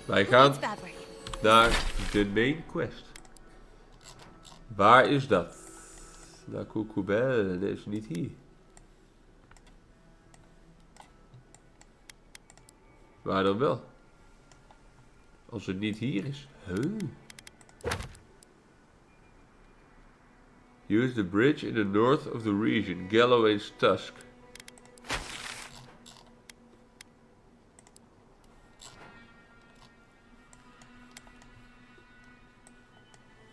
Wij gaan naar de main quest. Waar is dat? La Coucoubelle, deze is niet hier. Waar dan wel? Als het niet hier is. Use the bridge in the north of the region. Galawain's Tusk.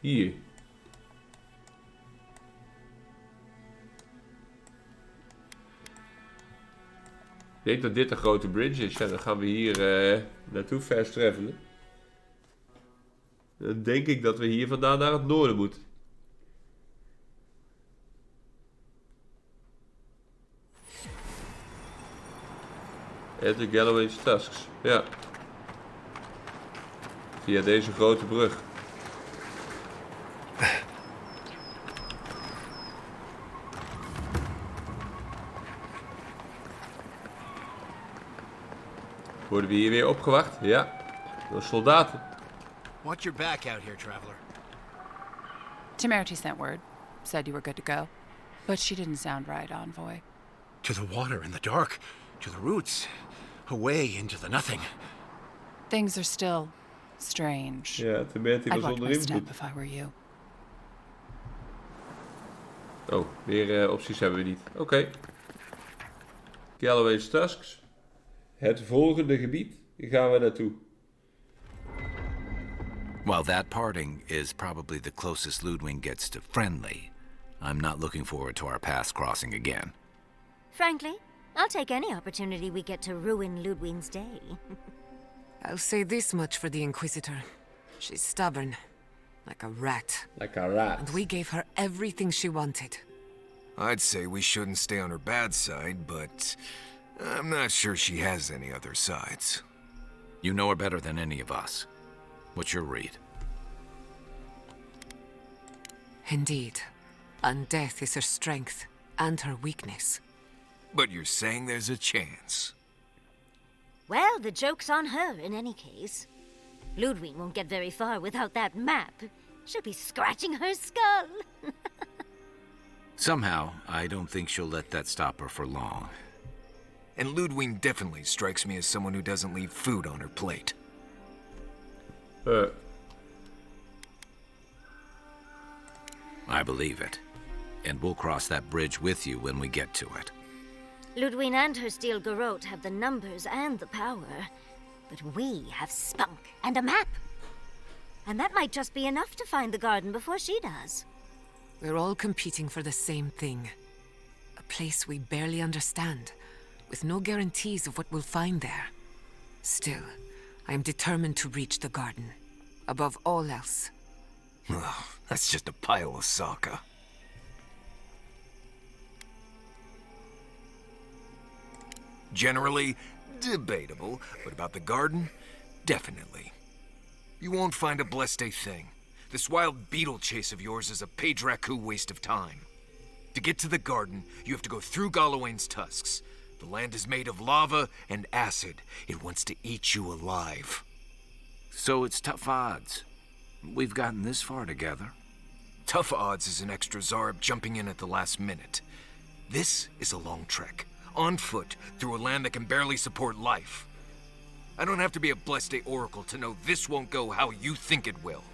Hier. Ik denk dat dit een grote bridge is. Ja, dan gaan we hier naartoe fast travelen. Dan denk ik dat we hier vandaan naar het noorden moeten. Het de Galawain's Tusks. Ja. Via deze grote brug. Worden we hier weer opgewacht? Ja. Door soldaten. Watch your back out here, traveler. Temerity sent word. Said you were good to go. But she didn't sound right, envoy. To the water in the dark. To the roots. Away into the nothing. Things are still strange. Ja, Temerity was I'd watch onder my invloed. step if I were you. Oh, meer opties hebben we niet. Oké. Galawain's Tusks. Het volgende gebied gaan we naartoe. While that parting is probably the closest Ludwig gets to friendly, I'm not looking forward to our paths crossing again. Frankly, I'll take any opportunity we get to ruin Ludwig's day. I'll say this much for the Inquisitor. She's stubborn. Like a rat. Like a rat. And we gave her everything she wanted. I'd say we shouldn't stay on her bad side, but I'm not sure she has any other sides. You know her better than any of us. What's your read? Indeed. And death is her strength and her weakness. But you're saying there's a chance. Well, the joke's on her in any case. Ludwig won't get very far without that map. She'll be scratching her skull. Somehow, I don't think she'll let that stop her for long. And Ludwig definitely strikes me as someone who doesn't leave food on her plate. I believe it. And we'll cross that bridge with you when we get to it. Ludwig and her steel garrote have the numbers and the power. But we have spunk and a map. And that might just be enough to find the garden before she does. We're all competing for the same thing. A place we barely understand, with no guarantees of what we'll find there. Still, I am determined to reach the garden. Above all else. Ugh, that's just a pile of sokka. Generally, debatable, but about the garden, definitely. You won't find a blessed a thing. This wild beetle chase of yours is a page-raku waste of time. To get to the garden, you have to go through Galawain's tusks. The land is made of lava and acid. It wants to eat you alive. So it's tough odds. We've gotten this far together. Tough odds is an extra Zarb jumping in at the last minute. This is a long trek, on foot, through a land that can barely support life. I don't have to be a Blessed Oracle to know this won't go how you think it will.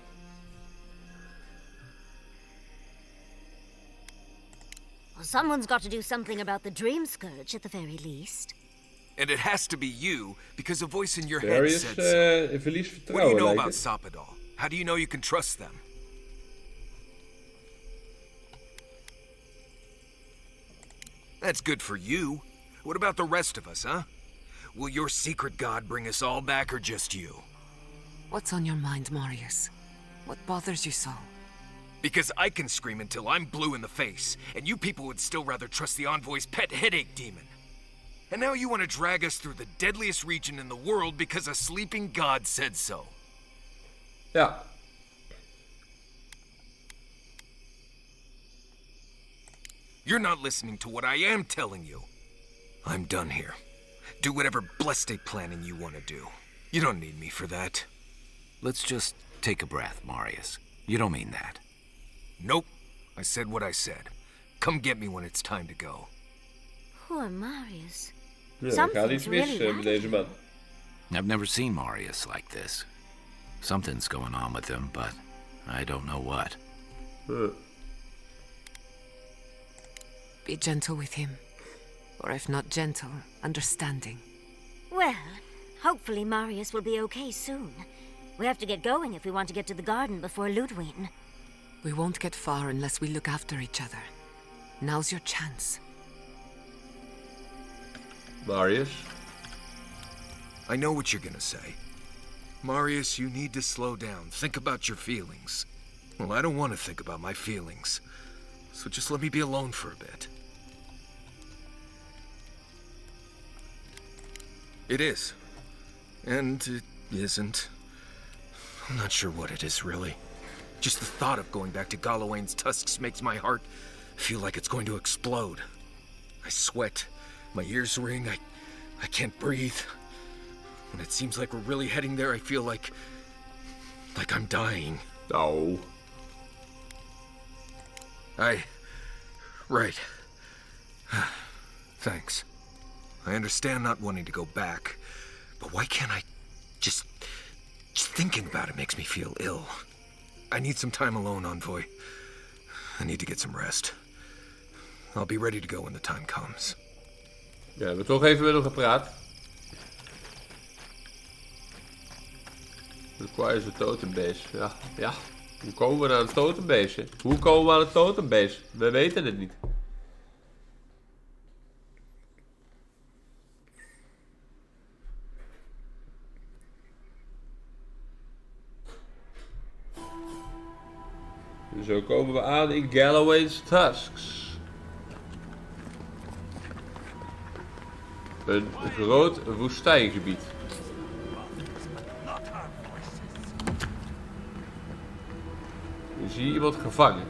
Well, someone's got to do something about the Dream Scourge at the very least. And it has to be you, because a voice in your head Darius said so. verliest What do you vertrouwen, know lijkt about het. Sapadal? How do you know you can trust them? That's good for you. What about the rest of us, huh? Will your secret god bring us all back, or just you? What's on your mind, Marius? What bothers you so? Because I can scream until I'm blue in the face, and you people would still rather trust the Envoy's pet headache demon. And now you want to drag us through the deadliest region in the world because a sleeping god said so. Ja. You're not listening to what I am telling you. I'm done here. Do whatever blessed planning you want to do. You don't need me for that. Let's just take a breath, Marius. You don't mean that. Nope. I said what I said. Come get me when it's time to go. Poor Marius. Ja, er gaat Something's iets mis really met deze man. I've never seen Marius like this. Something's going on with him, but I don't know what. Be gentle with him. Or if not gentle, understanding. Well, hopefully Marius will be okay soon. We have to get going if we want to get to the garden before Ludwig. We won't get far unless we look after each other. Now's your chance. Marius. I know what you're gonna say. Marius, you need to slow down. Think about your feelings. Well, I don't want to think about my feelings. So just let me be alone for a bit. It is. And it isn't. I'm not sure what it is, really. Just the thought of going back to Galawain's Tusks makes my heart feel like it's going to explode. I sweat. My ears ring. I can't breathe. When it seems like we're really heading there, I feel like I'm dying. Oh. Right. Thanks. I understand not wanting to go back, but why can't I just thinking about it makes me feel ill. I need some time alone, Envoy. I need to get some rest. I'll be ready to go when the time comes. Ja, we hebben toch even met hem gepraat. Requires a totembase. Ja. Hoe komen we aan het totembase? Hoe komen we aan het totembase? We weten het niet. Zo komen we aan in Galawain's Tusks. Een groot woestijngebied. Ik zie iemand gevangen.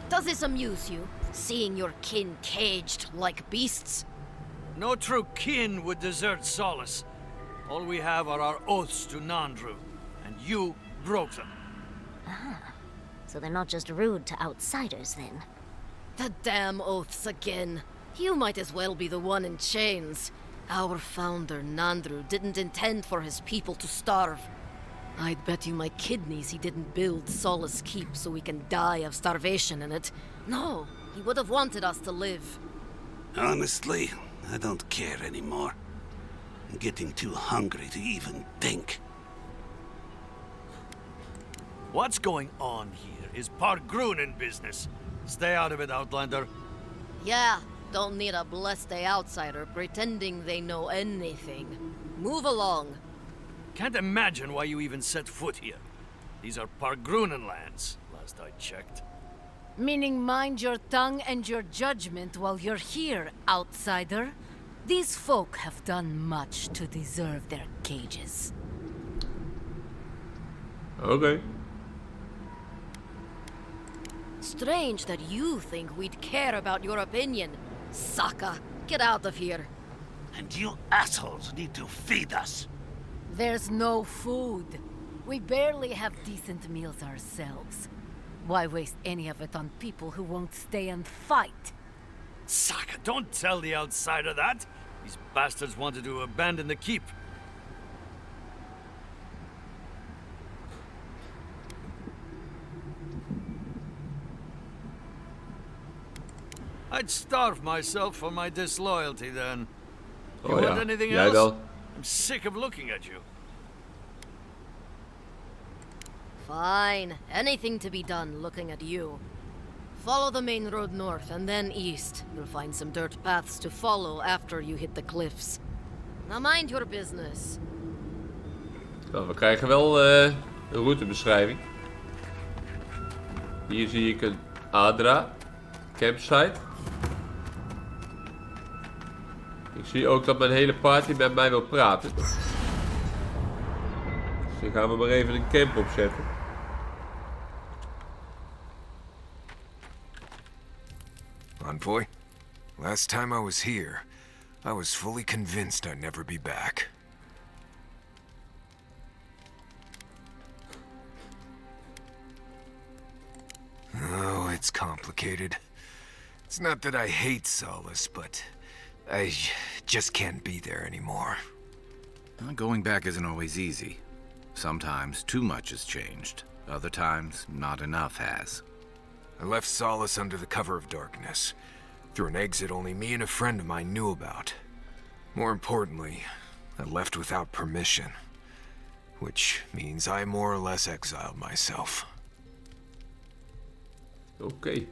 Does this amuse you, seeing your kin caged like beasts? No true kin would desert Solace. All we have are our oaths to Nandru, and you broke them. So they're not just rude to outsiders, then. The damn oaths again. You might as well be the one in chains. Our founder, Nandru, didn't intend for his people to starve. I'd bet you my kidneys he didn't build Solace Keep so we can die of starvation in it. No, he would have wanted us to live. Honestly, I don't care anymore. I'm getting too hungry to even think. What's going on here is Pargrunen business. Stay out of it, Outlander. Yeah, don't need a blessed outsider pretending they know anything. Move along. Can't imagine why you even set foot here. These are Pargrunen lands, last I checked. Meaning mind your tongue and your judgment while you're here, outsider. These folk have done much to deserve their cages. Okay. Strange that you think we'd care about your opinion. Saka, get out of here. And you assholes need to feed us. There's no food. We barely have decent meals ourselves. Why waste any of it on people who won't stay and fight? Saka, don't tell the outsider that. These bastards wanted to abandon the keep. I'd starve myself for my disloyalty then. You want anything Jij else? wel. I'm sick of looking at you. Fine. Anything to be done looking at you. Follow the main road north and then east. You'll find some dirt paths to follow after you hit the cliffs. Now mind your business. Nou, we krijgen wel een routebeschrijving. Hier zie ik een Adra campsite. Ik zie ook dat mijn hele party met mij wil praten. Dus dan gaan we maar even een camp opzetten. Envoy, last time I was here, I was fully convinced I'd never be back. complicated. It's not that I hate Solace, but I just can't be there anymore. Going back isn't always easy. Sometimes too much has changed. Other times, not enough has. I left Solace under the cover of darkness, through an exit only me and a friend of mine knew about. More importantly, I left without permission, which means I more or less exiled myself. Okay.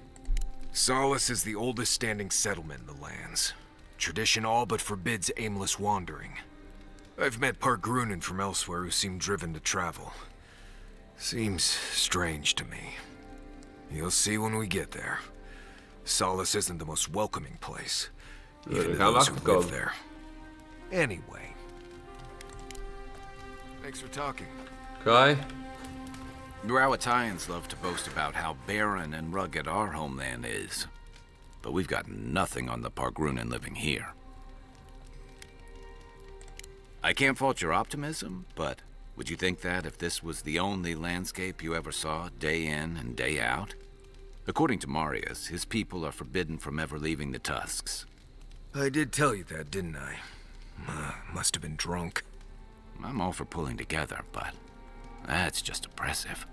Solace is the oldest standing settlement in the lands. Tradition all but forbids aimless wandering. I've met Pargrunen from elsewhere who seem driven to travel. Seems strange to me. You'll see when we get there. Solace isn't the most welcoming place, even to those who live there. Anyway. Thanks for talking. Okay. Galawains love to boast about how barren and rugged our homeland is. But we've got nothing on the Pargrunen living here. I can't fault your optimism, but would you think that if this was the only landscape you ever saw, day in and day out? According to Marius, his people are forbidden from ever leaving the Tusks. I did tell you that, didn't I? Must have been drunk. I'm all for pulling together, but that's just oppressive.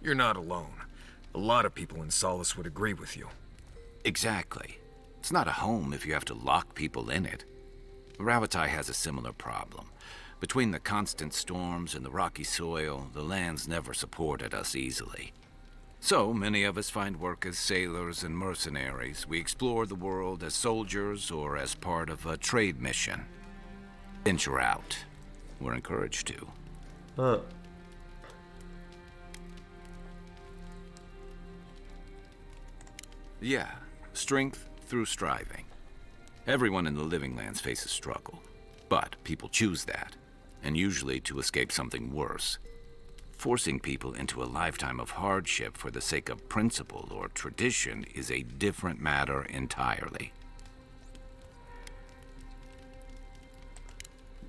You're not alone. A lot of people in Solace would agree with you. Exactly. It's not a home if you have to lock people in it. Ravatai has a similar problem. Between the constant storms and the rocky soil, the lands never supported us easily. So many of us find work as sailors and mercenaries. We explore the world as soldiers or as part of a trade mission. Venture out. We're encouraged to. Yeah, strength through striving. Everyone in the Living Lands faces struggle, but people choose that, and usually to escape something worse. Forcing people into a lifetime of hardship for the sake of principle or tradition is a different matter entirely.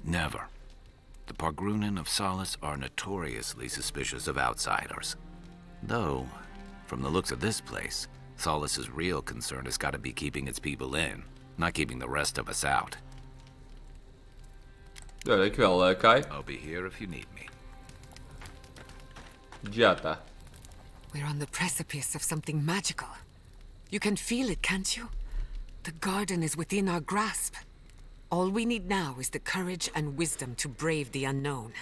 Never. The Pargrunen of Solace are notoriously suspicious of outsiders. Though, from the looks of this place, Solace's real concern has got to be keeping its people in, not keeping the rest of us out. Ja, dankjewel, Kai. I'll be here if you need me. Jata. We're on the precipice of something magical. You can feel it, can't you? The garden is within our grasp. All we need now is the courage and wisdom to brave the unknown.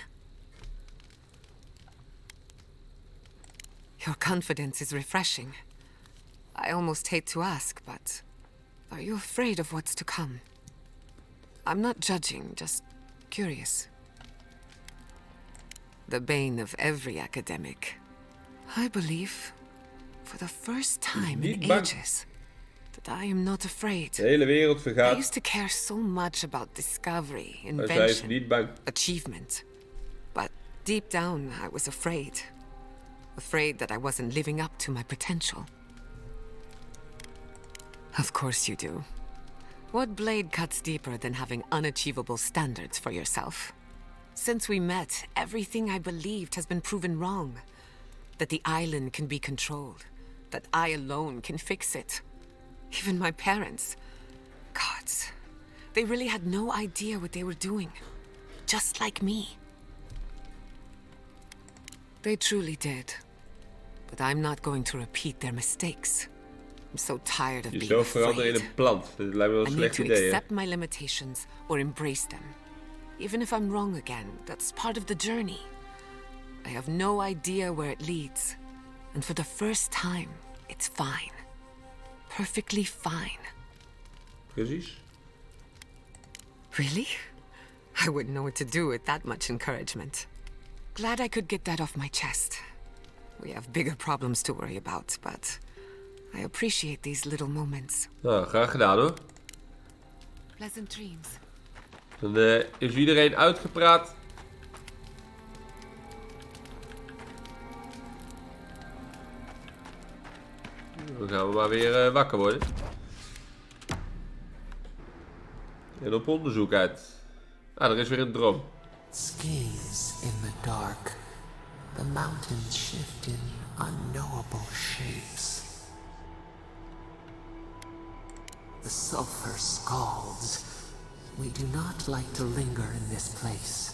Your confidence is refreshing. I almost hate to ask, but are you afraid of what's to come? I'm not judging, just curious. The bane of every academic. I believe, for the first time in ages, that I am not afraid. De hele wereld I vergaat. used to care so much about discovery, Maar zij is invention, niet bang. achievement. But deep down, I was afraid. Afraid that I wasn't living up to my potential. Of course you do. What blade cuts deeper than having unachievable standards for yourself? Since we met, everything I believed has been proven wrong. That the island can be controlled. That I alone can fix it. Even my parents. Gods. They really had no idea what they were doing. Just like me. They truly did. But I'm not going to repeat their mistakes. I'm so tired of being Jezelf veranderen in afraid. een plant. Dat lijkt me wel een I need slecht to idee, hè? accept my limitations or embrace them. Even if I'm wrong again, that's part of the journey. I have no idea where it leads. And for the first time, it's fine. Perfectly fine. Precies. Really? I wouldn't know what to do with that much encouragement. Glad I could get that off my chest. We have bigger problems to worry about, but I appreciate these little moments. Nou, graag gedaan hoor. Pleasant dreams. Dan is iedereen uitgepraat. Dan gaan we maar weer wakker worden. En op onderzoek uit. Ah, er is weer een droom. Skaze in the dark. The mountains shift in unknowable shapes. The sulfur scalds. We do not like to linger in this place.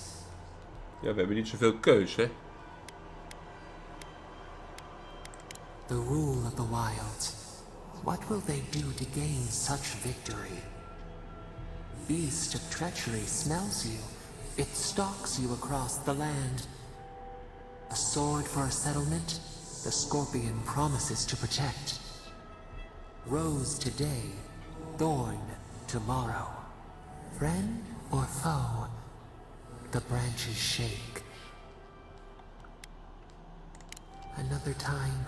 Ja, we hebben niet zoveel keus, hè? The rule of the wilds. What will they do to gain such victory? Beast of treachery smells you. It stalks you across the land. A sword for a settlement, the scorpion promises to protect. Rose today, thorn tomorrow. Friend or foe, the branches shake. Another time,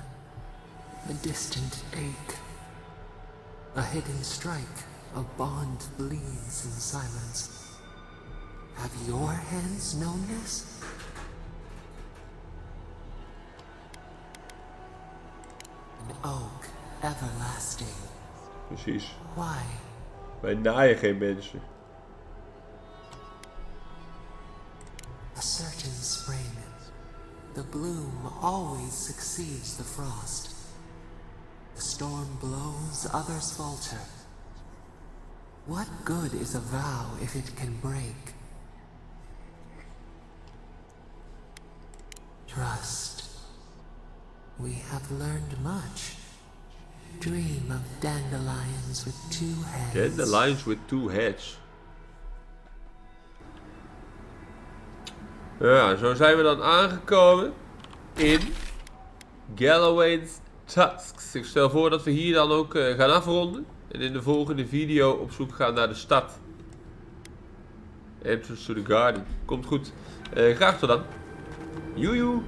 a distant ache. A hidden strike, a bond bleeds in silence. Have your hands known this? An oak, everlasting. Precies. Why? Wij naaien geen mensen. A certain spring. The bloom always succeeds the frost. The storm blows, others falter. What good is a vow if it can break? Trust. We have learned much. Dream of dandelions with two heads. Dandelions with two heads. Ja, zo zijn we dan aangekomen in Galawain's Tusks. Ik stel voor dat we hier dan ook gaan afronden. En in de volgende video op zoek gaan naar de stad. Entrance to the garden. Komt goed. Graag tot dan. Joejoe.